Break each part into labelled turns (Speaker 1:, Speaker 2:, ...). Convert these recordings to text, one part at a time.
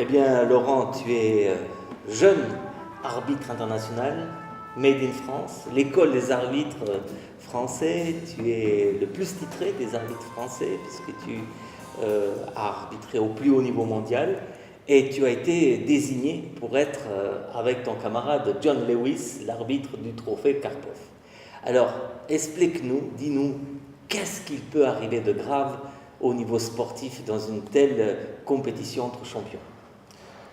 Speaker 1: Eh bien, Laurent, tu es jeune arbitre international, made in France, l'école des arbitres français. Tu es le plus titré des arbitres français puisque tu as arbitré au plus haut niveau mondial et tu as été désigné pour être, avec ton camarade John Lewis, l'arbitre du trophée Karpov. Alors, explique-nous, dis-nous, qu'est-ce qu'il peut arriver de grave au niveau sportif dans une telle compétition entre champions?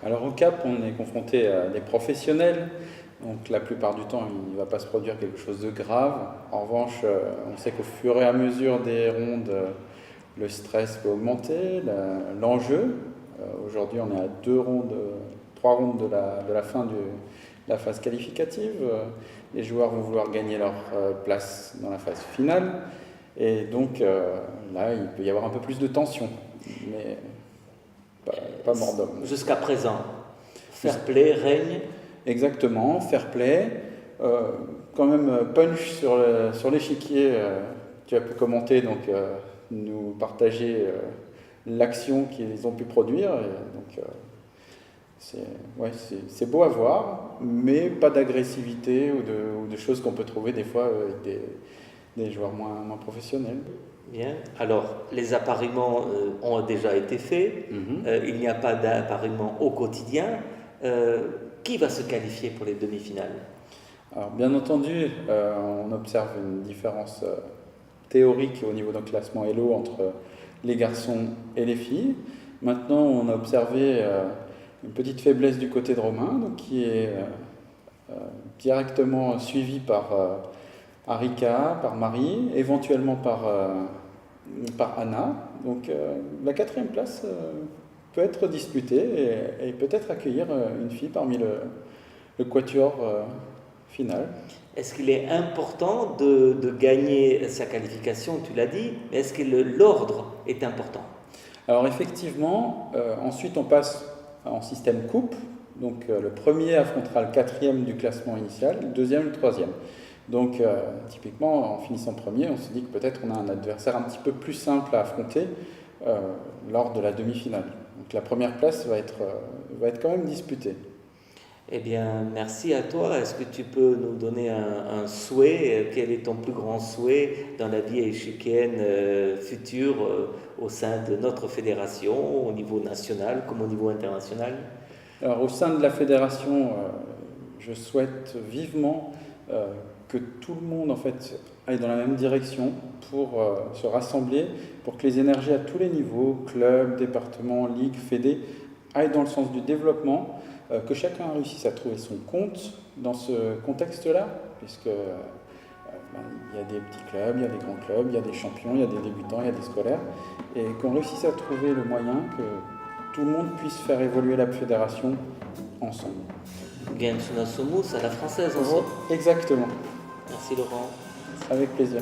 Speaker 2: Alors au CAP, on est confronté à des professionnels, donc la plupart du temps, il ne va pas se produire quelque chose de grave. En revanche, on sait qu'au fur et à mesure des rondes, le stress peut augmenter, l'enjeu. Aujourd'hui, on est à 3 rondes de la fin de la phase qualificative. Les joueurs vont vouloir gagner leur place dans la phase finale. Et donc là, il peut y avoir un peu plus de tension. Mais pas mort d'homme.
Speaker 1: Jusqu'à présent, fair play règne.
Speaker 2: Exactement, fair play. Quand même punch sur l'échiquier. Tu as pu commenter, donc nous partager l'action qu'ils ont pu produire. Et donc c'est beau à voir, mais pas d'agressivité ou de choses qu'on peut trouver des fois avec des joueurs moins professionnels.
Speaker 1: Bien. Alors, les appariements ont déjà été faits. Il n'y a pas d'appariement au quotidien. Qui va se qualifier pour les demi-finales?
Speaker 2: Alors, bien entendu, on observe une différence théorique au niveau d'un classement Elo entre les garçons et les filles. Maintenant, on a observé une petite faiblesse du côté de Romain, donc qui est directement suivi par Arika, par Marie, éventuellement par Anna. Donc la 4e place peut être disputée et peut-être accueillir une fille parmi le quatuor final.
Speaker 1: Est-ce qu'il est important de gagner sa qualification, tu l'as dit, mais est-ce que l'ordre est important?
Speaker 2: Alors effectivement, ensuite on passe en système coupe. Donc le premier affrontera le 4e du classement initial, le 2e le 3e. Donc typiquement, en finissant premier, on se dit que peut-être on a un adversaire un petit peu plus simple à affronter lors de la demi-finale. Donc la première place va être quand même disputée.
Speaker 1: Eh bien, merci à toi. Est-ce que tu peux nous donner un souhait? Quel est ton plus grand souhait dans la vie échiquienne future au sein de notre fédération, au niveau national comme au niveau international?
Speaker 2: Alors au sein de la fédération, je souhaite vivement que tout le monde en fait aille dans la même direction pour se rassembler, pour que les énergies à tous les niveaux, clubs, départements, ligues, fédés, aillent dans le sens du développement, que chacun réussisse à trouver son compte dans ce contexte-là, puisque il y a des petits clubs, il y a des grands clubs, il y a des champions, il y a des débutants, il y a des scolaires, et qu'on réussisse à trouver le moyen que tout le monde puisse faire évoluer la fédération ensemble.
Speaker 1: Gensunasomus à la française ensemble.
Speaker 2: Exactement.
Speaker 1: Merci Laurent.
Speaker 2: Avec plaisir.